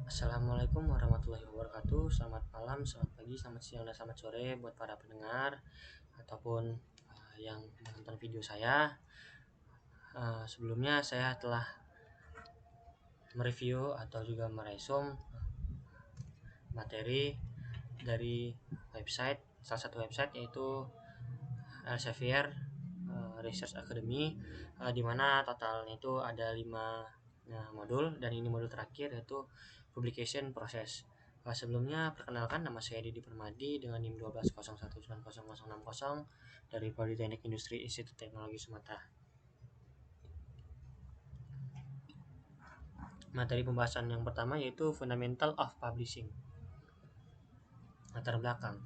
Assalamualaikum warahmatullahi wabarakatuh. Selamat malam, selamat pagi, selamat siang, dan selamat sore buat para pendengar ataupun yang menonton video saya. Sebelumnya saya telah mereview atau juga meresum materi dari salah satu website yaitu Elsevier Research Academy, di mana totalnya itu ada 5 modul, dan ini modul terakhir yaitu publication process. Sebelumnya perkenalkan, nama saya Didi Permadi dengan NIM 12019060 dari Politeknik Industri Institut Teknologi Sumatera. Materi pembahasan yang pertama yaitu Fundamental of Publishing. Latar belakang.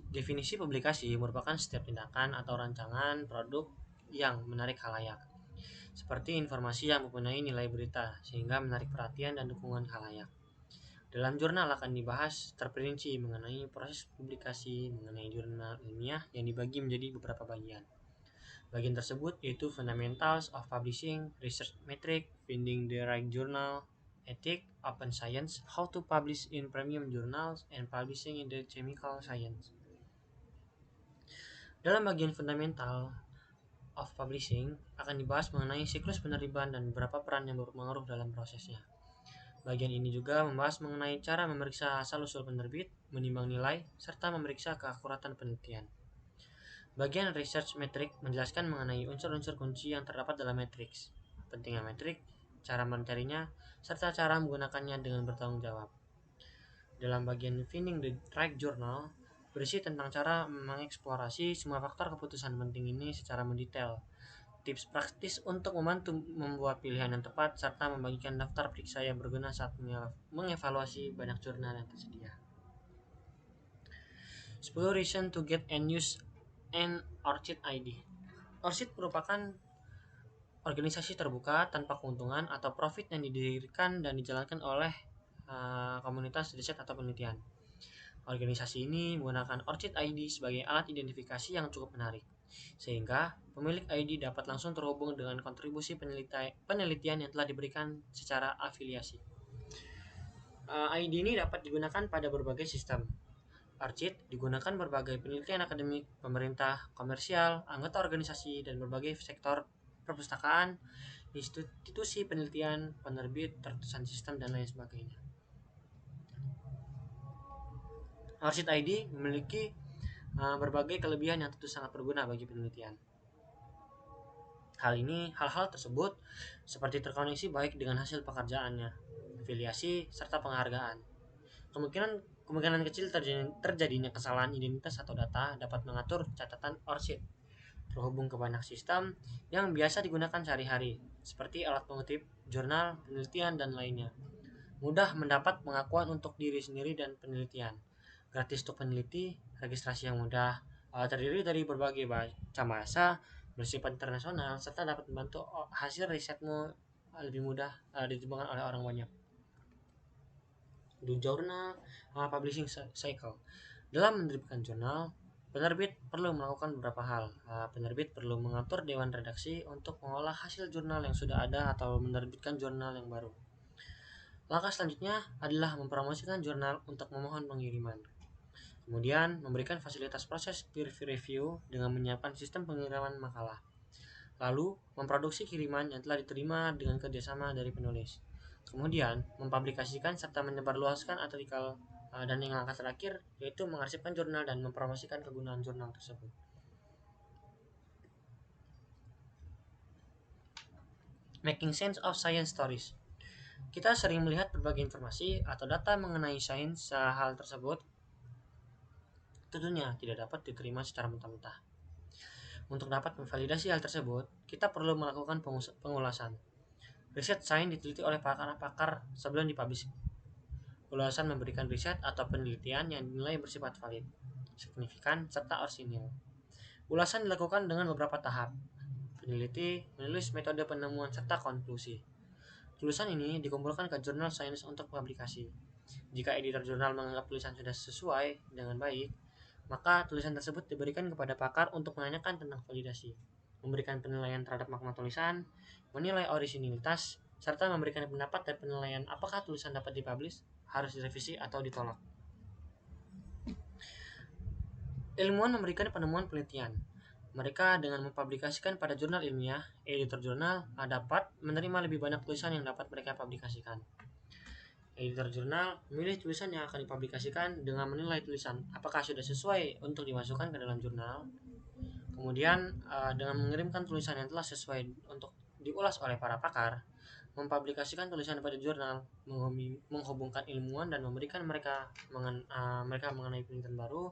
Definisi publikasi merupakan setiap tindakan atau rancangan produk yang menarik khalayak, seperti informasi yang mempunyai nilai berita sehingga menarik perhatian dan dukungan khalayak. Dalam jurnal akan dibahas terperinci mengenai proses publikasi mengenai jurnal ilmiah yang dibagi menjadi beberapa bagian. Bagian tersebut yaitu Fundamentals of Publishing, Research Metric, Finding the Right Journal, Ethics, Open Science, How to Publish in Premium Journals, and Publishing in the Chemical Science. Dalam bagian Fundamental of Publishing akan dibahas mengenai siklus penerbitan dan beberapa peran yang berpengaruh dalam prosesnya. Bagian ini juga membahas mengenai cara memeriksa asal-usul penerbit, menimbang nilai, serta memeriksa keakuratan penelitian. Bagian Research Metric menjelaskan mengenai unsur-unsur kunci yang terdapat dalam matriks, pentingnya metrik, cara mencarinya, serta cara menggunakannya dengan bertanggung jawab. Dalam bagian Finding the Right Journal, berisi tentang cara mengeksplorasi semua faktor keputusan penting ini secara mendetail, tips praktis untuk membantu membuat pilihan yang tepat, serta membagikan daftar periksa yang berguna saat mengevaluasi banyak jurnal yang tersedia. 10 reason to get and use an ORCID ID. ORCID merupakan organisasi terbuka tanpa keuntungan atau profit yang didirikan dan dijalankan oleh komunitas riset atau penelitian. Organisasi ini menggunakan ORCID ID sebagai alat identifikasi yang cukup menarik, sehingga pemilik ID dapat langsung terhubung dengan kontribusi penelitian yang telah diberikan secara afiliasi. ID ini dapat digunakan pada berbagai sistem. ORCID digunakan berbagai penelitian akademik, pemerintah, komersial, anggota organisasi, dan berbagai sektor perpustakaan, institusi penelitian, penerbit, tertusan sistem, dan lain sebagainya. ORCID ID memiliki berbagai kelebihan yang tentu sangat berguna bagi penelitian. Hal-hal tersebut seperti terkoneksi baik dengan hasil pekerjaannya, afiliasi, serta penghargaan. Kemungkinan kecil terjadinya kesalahan identitas atau data dapat mengatur catatan ORCID terhubung ke banyak sistem yang biasa digunakan sehari-hari, seperti alat pengutip, jurnal, penelitian, dan lainnya. Mudah mendapat pengakuan untuk diri sendiri dan penelitian. Gratis untuk peneliti, registrasi yang mudah, terdiri dari berbagai macam bahasa, bersifat internasional, serta dapat membantu hasil risetmu lebih mudah ditemukan oleh orang banyak. The Journal Publishing Cycle. Dalam menerbitkan jurnal, penerbit perlu melakukan beberapa hal. Penerbit perlu mengatur dewan redaksi untuk mengolah hasil jurnal yang sudah ada atau menerbitkan jurnal yang baru. Langkah selanjutnya adalah mempromosikan jurnal untuk memohon pengiriman. Kemudian, memberikan fasilitas proses peer review dengan menyiapkan sistem pengiriman makalah. Lalu, memproduksi kiriman yang telah diterima dengan kerjasama dari penulis. Kemudian, mempublikasikan serta menyebarluaskan artikel, dan yang langkah terakhir yaitu mengarsipkan jurnal dan mempromosikan kegunaan jurnal tersebut. Making sense of science stories. Kita sering melihat berbagai informasi atau data mengenai sains. Hal tersebut tentunya tidak dapat diterima secara mentah-mentah. Untuk dapat memvalidasi hal tersebut, kita perlu melakukan pengulasan. Riset sains diteliti oleh pakar-pakar sebelum dipublish. Ulasan memberikan riset atau penelitian yang dinilai bersifat valid, signifikan, serta orisinil. Ulasan dilakukan dengan beberapa tahap. Peneliti menulis metode penemuan serta konklusi. Tulisan ini dikumpulkan ke jurnal sains untuk publikasi. Jika editor jurnal menganggap tulisan sudah sesuai dengan baik, maka tulisan tersebut diberikan kepada pakar untuk menanyakan tentang validasi, memberikan penilaian terhadap makna tulisan, menilai orisinilitas, serta memberikan pendapat dan penilaian apakah tulisan dapat dipublish, harus direvisi atau ditolak. Ilmuwan memberikan penemuan penelitian. Mereka dengan mempublikasikan pada jurnal ilmiah, editor jurnal dapat menerima lebih banyak tulisan yang dapat mereka publikasikan. Editor jurnal memilih tulisan yang akan dipublikasikan dengan menilai tulisan apakah sudah sesuai untuk dimasukkan ke dalam jurnal. Kemudian dengan mengirimkan tulisan yang telah sesuai untuk diulas oleh para pakar, mempublikasikan tulisan pada jurnal, menghubungkan ilmuwan dan memberikan mereka mengenai penelitian baru,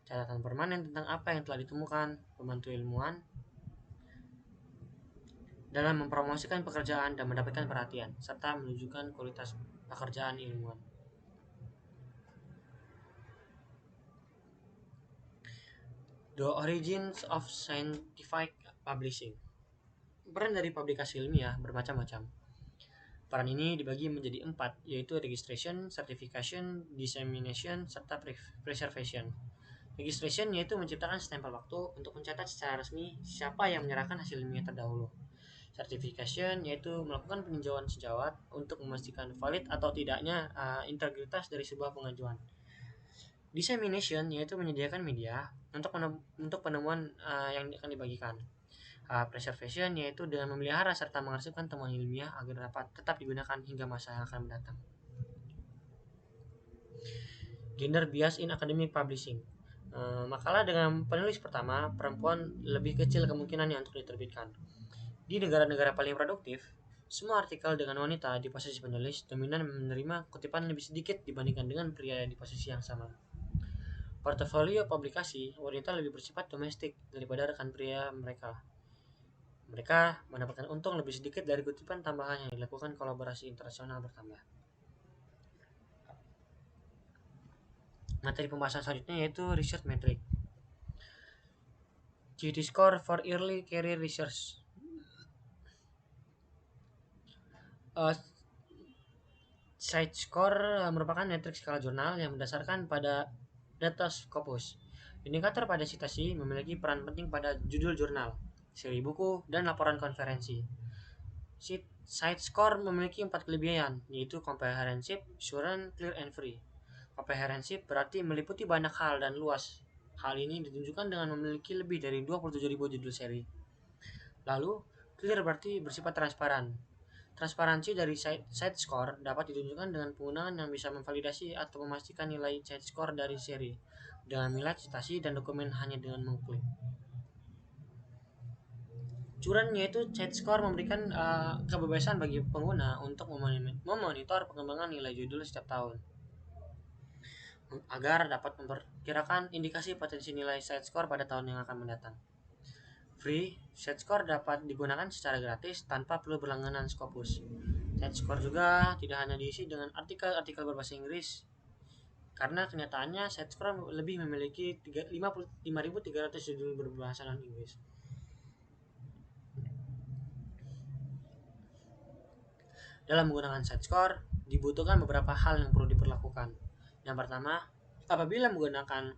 catatan permanen tentang apa yang telah ditemukan, membantu ilmuwan dalam mempromosikan pekerjaan dan mendapatkan perhatian, serta menunjukkan kualitas pekerjaan ilmuwan. The Origins of Scientific Publishing. Peran dari publikasi ilmiah bermacam-macam. Peran ini dibagi menjadi 4, yaitu registration, certification, dissemination, serta preservation. Registration yaitu menciptakan stempel waktu untuk mencatat secara resmi siapa yang menyerahkan hasil ilmiah terdahulu. Certification yaitu melakukan peninjauan sejawat untuk memastikan valid atau tidaknya integritas dari sebuah pengajuan. Dissemination yaitu menyediakan media untuk penemuan yang akan dibagikan. Preservation yaitu dengan memelihara serta mengarsipkan temuan ilmiah agar dapat tetap digunakan hingga masa yang akan mendatang. Gender bias in academic publishing. Makalah dengan penulis pertama, perempuan lebih kecil kemungkinannya untuk diterbitkan. Di negara-negara paling produktif, semua artikel dengan wanita di posisi penulis dominan menerima kutipan lebih sedikit dibandingkan dengan pria di posisi yang sama. Portofolio publikasi wanita lebih bersifat domestik daripada rekan pria mereka. Mereka mendapatkan untung lebih sedikit dari kutipan tambahan yang dilakukan kolaborasi internasional bertambah. Materi pembahasan selanjutnya yaitu research metric. GD score for early career research. Site score merupakan metrik skala jurnal yang berdasarkan pada data Scopus. Indikator pada citasi memiliki peran penting pada judul jurnal, seri buku, dan laporan konferensi. Site score memiliki 4 kelebihan, yaitu comprehensive, sure, clear, and free. Comprehensive berarti meliputi banyak hal dan luas. Hal ini ditunjukkan dengan memiliki lebih dari 27.000 judul seri. Lalu, clear berarti bersifat transparan. Transparansi dari site score dapat ditunjukkan dengan penggunaan yang bisa memvalidasi atau memastikan nilai site score dari seri dengan melihat citasi dan dokumen hanya dengan mengklik. Curan yaitu site score memberikan kebebasan bagi pengguna untuk memonitor perkembangan nilai judul setiap tahun agar dapat memperkirakan indikasi potensi nilai site score pada tahun yang akan mendatang. Free, site score dapat digunakan secara gratis tanpa perlu berlangganan Scopus. Site score juga tidak hanya diisi dengan artikel-artikel berbahasa Inggris, karena kenyataannya site score lebih memiliki 5.300 judul berbahasa non-Inggris. Dalam menggunakan site score, dibutuhkan beberapa hal yang perlu diperlakukan. Yang pertama, apabila menggunakan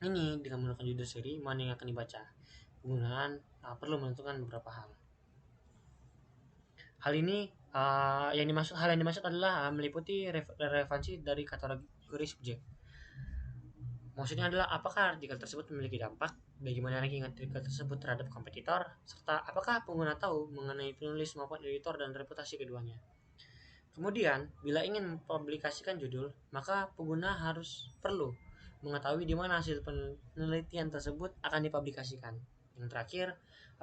ini dengan menggunakan judul seri, mana yang akan dibaca? Penggunaan perlu menentukan beberapa hal. Hal yang dimaksud adalah meliputi relevansi dari kategori subjek. Maksudnya adalah apakah artikel tersebut memiliki dampak, bagaimana ranking artikel tersebut terhadap kompetitor, serta apakah pengguna tahu mengenai penulis maupun editor dan reputasi keduanya. Kemudian, bila ingin mempublikasikan judul, maka pengguna perlu mengetahui di mana hasil penelitian tersebut akan dipublikasikan. Yang terakhir,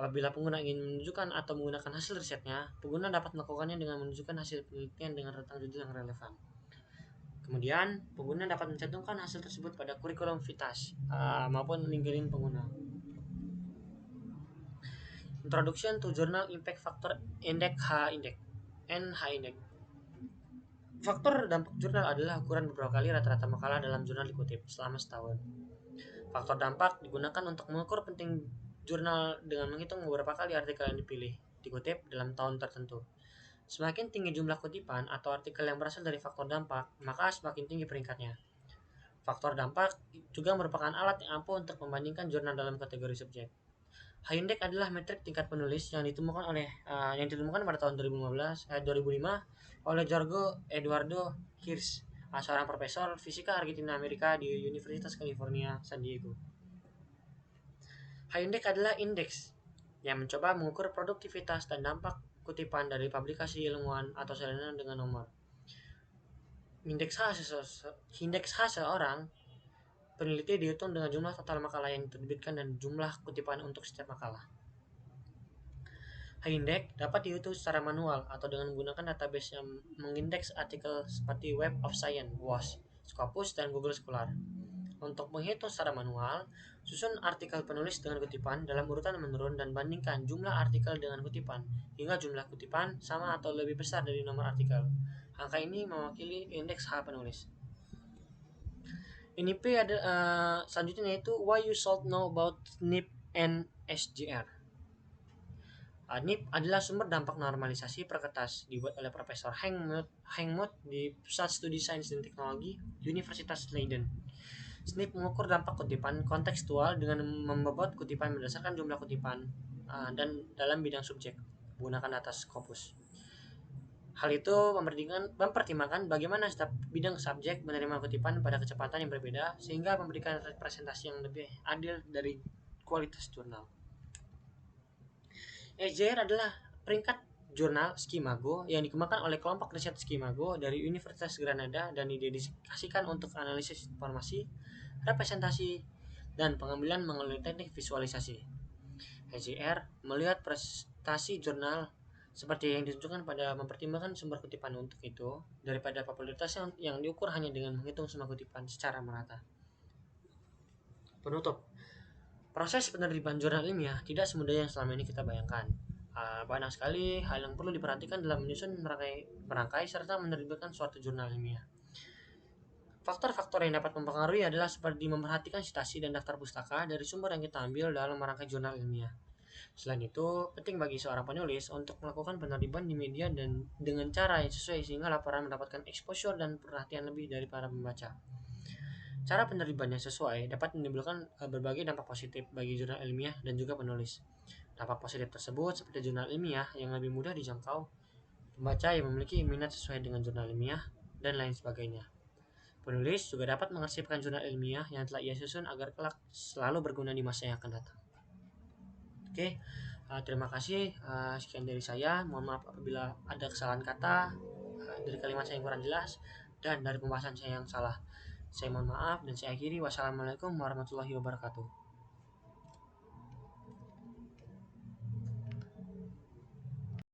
apabila pengguna ingin menunjukkan atau menggunakan hasil risetnya, pengguna dapat melakukannya dengan menunjukkan hasil penelitian dengan rentang judul yang relevan. Kemudian, pengguna dapat mencantumkan hasil tersebut pada kurikulum Vitas maupun LinkedIn pengguna. Introduction to Journal Impact Factor Index NH-Index. Faktor dampak jurnal adalah ukuran beberapa kali rata-rata makalah dalam jurnal dikutip selama setahun. Faktor dampak digunakan untuk mengukur penting jurnal dengan menghitung beberapa kali artikel yang dikutip dalam tahun tertentu. Semakin tinggi jumlah kutipan atau artikel yang berasal dari faktor dampak, maka semakin tinggi peringkatnya. Faktor dampak juga merupakan alat yang ampuh untuk membandingkan jurnal dalam kategori subjek. High index adalah metrik tingkat penulis yang ditemukan pada tahun 2005 oleh Jorge Eduardo Hirsch, seorang profesor fisika Argentina Amerika di Universitas California San Diego. High index adalah indeks yang mencoba mengukur produktivitas dan dampak kutipan dari publikasi ilmuwan atau salinan dengan nomor. Indeks H seorang peneliti dihitung dengan jumlah total makalah yang diterbitkan dan jumlah kutipan untuk setiap makalah. High index dapat dihitung secara manual atau dengan menggunakan database yang mengindeks artikel seperti Web of Science, WOS, Scopus, dan Google Scholar. Untuk menghitung secara manual, susun artikel penulis dengan kutipan dalam urutan menurun dan bandingkan jumlah artikel dengan kutipan hingga jumlah kutipan sama atau lebih besar dari nomor artikel. Angka ini mewakili indeks H penulis. NIP selanjutnya yaitu Why You Should Know About NIP and SGR. NIP adalah sumber dampak normalisasi perkertas dibuat oleh Profesor Hengmuth di Pusat Studi Sains dan Teknologi Universitas Leiden. SNP mengukur dampak kutipan kontekstual dengan membobot kutipan berdasarkan jumlah kutipan dan dalam bidang subjek menggunakan data Scopus. Hal itu mempertimbangkan bagaimana setiap bidang subjek menerima kutipan pada kecepatan yang berbeda sehingga memberikan representasi yang lebih adil dari kualitas jurnal. SJR adalah peringkat jurnal Skimago yang dikembangkan oleh kelompok riset Skimago dari Universitas Granada dan didedikasikan untuk analisis informasi, representasi, dan pengambilan melalui teknik visualisasi. SJR melihat prestasi jurnal seperti yang ditunjukkan pada mempertimbangkan sumber kutipan untuk itu daripada popularitas yang diukur hanya dengan menghitung semua kutipan secara merata. Penutup. Proses penerbitan jurnal ilmiah tidak semudah yang selama ini kita bayangkan. Banyak sekali hal yang perlu diperhatikan dalam menyusun, merangkai, serta menerbitkan suatu jurnal ilmiah. Faktor-faktor yang dapat mempengaruhi adalah seperti memperhatikan citasi dan daftar pustaka dari sumber yang kita ambil dalam merangkai jurnal ilmiah. Selain itu, penting bagi seorang penulis untuk melakukan penerbitan di media dan dengan cara yang sesuai sehingga laporan mendapatkan exposure dan perhatian lebih dari para pembaca. Cara penerbitan yang sesuai dapat menimbulkan berbagai dampak positif bagi jurnal ilmiah dan juga penulis. Dampak positif tersebut seperti jurnal ilmiah yang lebih mudah dijangkau, pembaca yang memiliki minat sesuai dengan jurnal ilmiah, dan lain sebagainya. Penulis juga dapat mengarsipkan jurnal ilmiah yang telah ia susun agar kelak selalu berguna di masa yang akan datang. Oke, terima kasih. Sekian dari saya. Mohon maaf apabila ada kesalahan kata, dari kalimat saya yang kurang jelas, dan dari pembahasan saya yang salah. Saya mohon maaf dan saya akhiri. Wassalamualaikum warahmatullahi wabarakatuh.